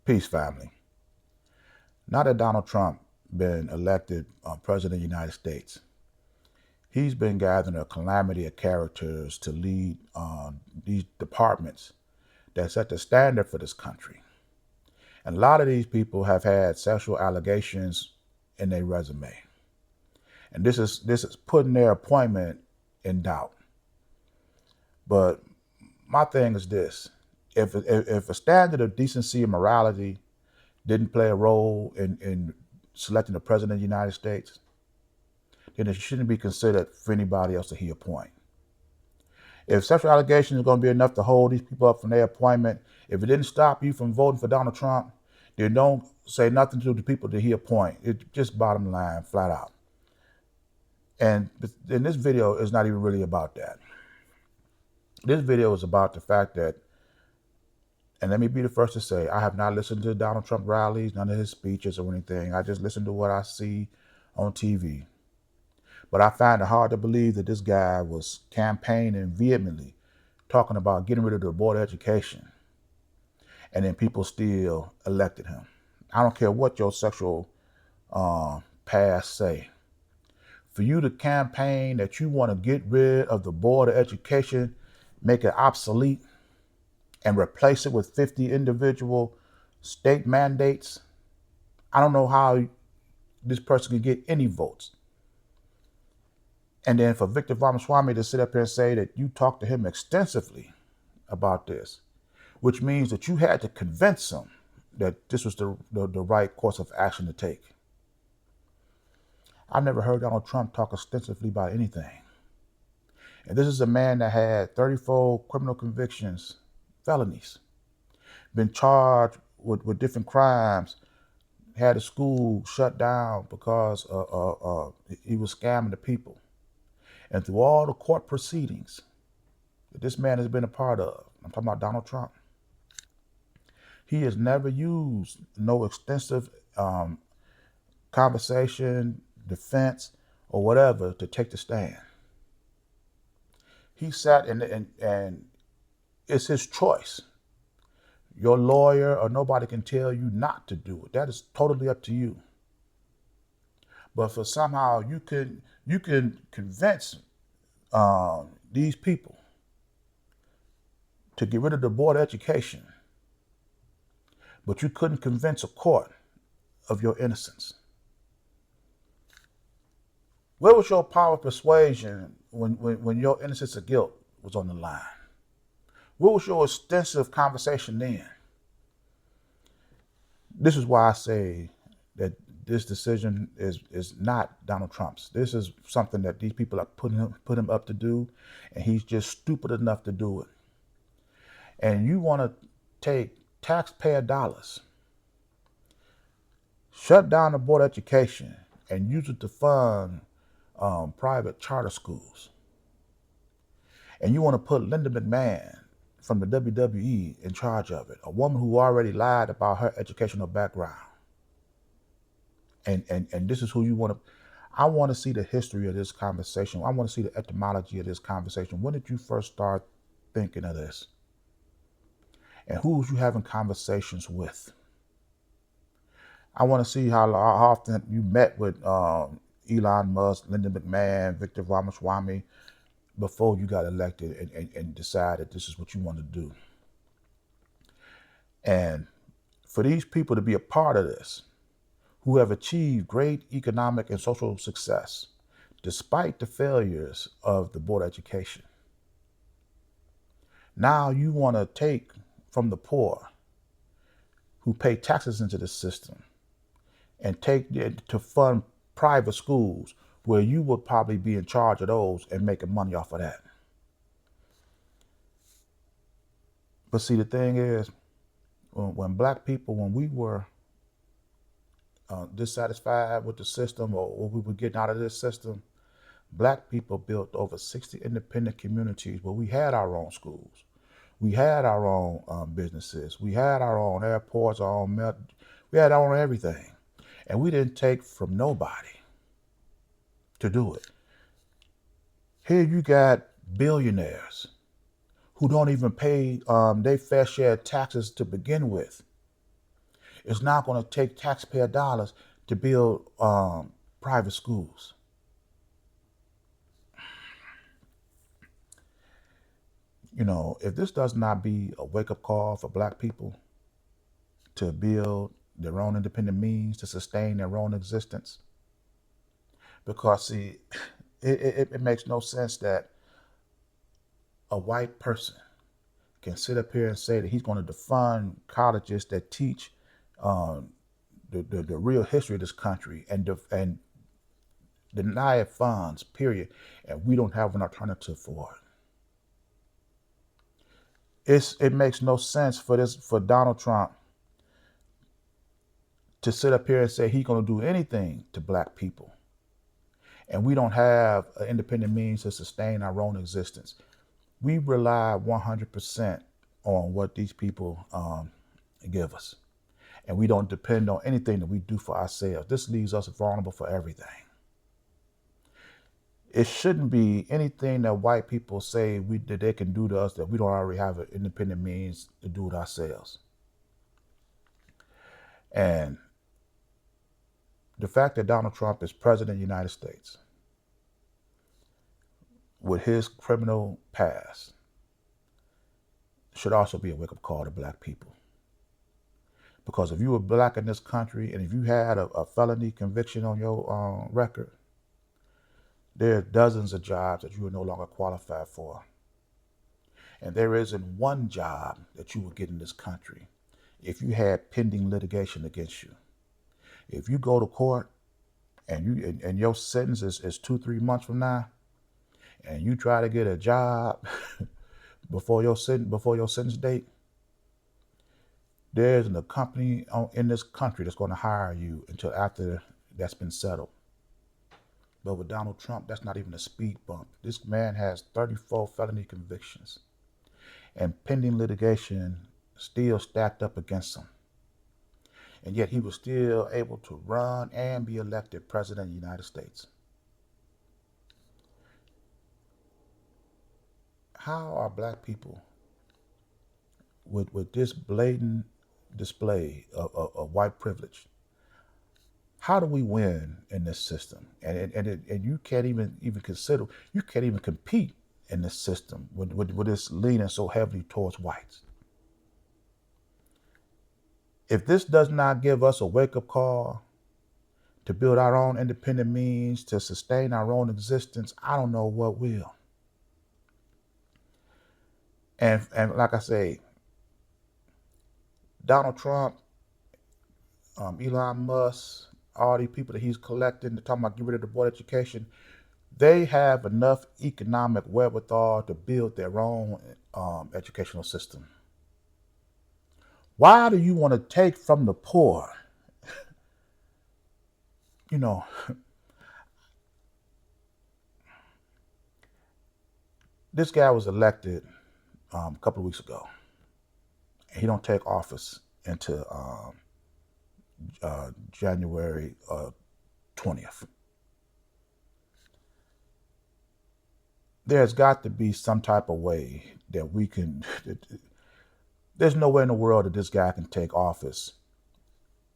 Peace, family. Now that Donald Trump been elected president of the United States, he's been gathering a calamity of characters to lead these departments that set the standard for this country. And a lot of these people have had sexual allegations in their resume, and this is putting their appointment in doubt. But my thing is this: if a standard of decency and morality didn't play a role in selecting the president of the United States, then it shouldn't be considered for anybody else that he appoint. If sexual allegations is going to be enough to hold these people up from their appointment, if it didn't stop you from voting for Donald Trump, then don't say nothing to the people that he appoint. It's just bottom line, flat out. And this video is not even really about that. This video is about the fact that, and let me be the first to say, I have not listened to Donald Trump rallies, none of his speeches or anything. I just listen to what I see on TV. But I find it hard to believe that this guy was campaigning vehemently, talking about getting rid of the Board of Education, and then people still elected him. I don't care what your sexual past say. For you to campaign that you want to get rid of the Board of Education, make it obsolete, and replace it with 50 individual state mandates, I don't know how this person can get any votes. And then for Victor Ramaswamy to sit up here and say that you talked to him extensively about this, which means that you had to convince him that this was the right course of action to take. I've never heard Donald Trump talk extensively about anything. And this is a man that had 34 criminal convictions, felonies, been charged with different crimes, had a school shut down because he was scamming the people. And through all the court proceedings that this man has been a part of, I'm talking about Donald Trump, he has never used no extensive conversation, defense, or whatever to take the stand. He sat and it's his choice. Your lawyer or nobody can tell you not to do it. That is totally up to you. But for somehow you can convince these people to get rid of the Board of Education, but you couldn't convince a court of your innocence. Where was your power of persuasion when your innocence or guilt was on the line? What was your extensive conversation then? This is why I say that this decision is not Donald Trump's. This is something that these people are put him up to do, and he's just stupid enough to do it. And you want to take taxpayer dollars, shut down the Board of Education, and use it to fund private charter schools. And you want to put Linda McMahon from the WWE in charge of it, a woman who already lied about her educational background. And this is who you want to. I want to see the history of this conversation. I want to see the etymology of this conversation. When did you first start thinking of this? And who was you having conversations with? I want to see how often you met with Elon Musk, Linda McMahon, Victor Ramaswamy before you got elected and decided this is what you want to do. And for these people to be a part of this, who have achieved great economic and social success, despite the failures of the Board of Education. Now you want to take from the poor who pay taxes into the system and take it to fund private schools where you would probably be in charge of those and making money off of that. But see, the thing is, when black people, when we were dissatisfied with the system or what we were getting out of this system, black people built over 60 independent communities where we had our own schools. We had our own businesses. We had our own airports, we had our own everything. And we didn't take from nobody to do it. Here you got billionaires who don't even pay their fair share of taxes to begin with. It's not going to take taxpayer dollars to build private schools. You know, if this does not be a wake up call for black people to build their own independent means to sustain their own existence, because see, it makes no sense that a white person can sit up here and say that he's going to defund colleges that teach um, the real history of this country and deny it funds, period, and we don't have an alternative for it. It makes no sense for Donald Trump to sit up here and say he's going to do anything to black people, and we don't have an independent means to sustain our own existence. We rely 100% on what these people give us, and we don't depend on anything that we do for ourselves. This leaves us vulnerable for everything. It shouldn't be anything that white people say that they can do to us that we don't already have an independent means to do it ourselves. And the fact that Donald Trump is president of the United States with his criminal past should also be a wake-up call to black people. Because if you were black in this country and if you had a felony conviction on your record, there are dozens of jobs that you are no longer qualified for. And there isn't one job that you would get in this country if you had pending litigation against you. If you go to court and your sentence is 2-3 months from now, and you try to get a job before your sentence date, there isn't a company in this country that's going to hire you until after that's been settled. But with Donald Trump, that's not even a speed bump. This man has 34 felony convictions and pending litigation still stacked up against him. And yet he was still able to run and be elected president of the United States. How are black people, with this blatant display of white privilege, how do we win in this system? And you can't even consider, you can't even compete in this system with this leaning so heavily towards whites. If this does not give us a wake-up call to build our own independent means to sustain our own existence, I don't know what will. And like I say, Donald Trump, Elon Musk, all these people that he's collecting, talking about get rid of the board education, they have enough economic wherewithal to build their own educational system. Why do you want to take from the poor? You know, this guy was elected a couple of weeks ago. He don't take office until January 20th. There's got to be some type of way that we can. There's no way in the world that this guy can take office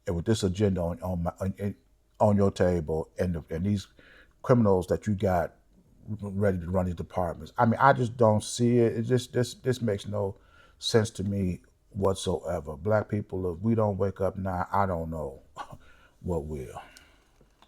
and with this agenda on your table and these criminals that you got ready to run these departments. I mean, I just don't see it. It just this makes no sense to me whatsoever. Black people, if we don't wake up now, I don't know what will.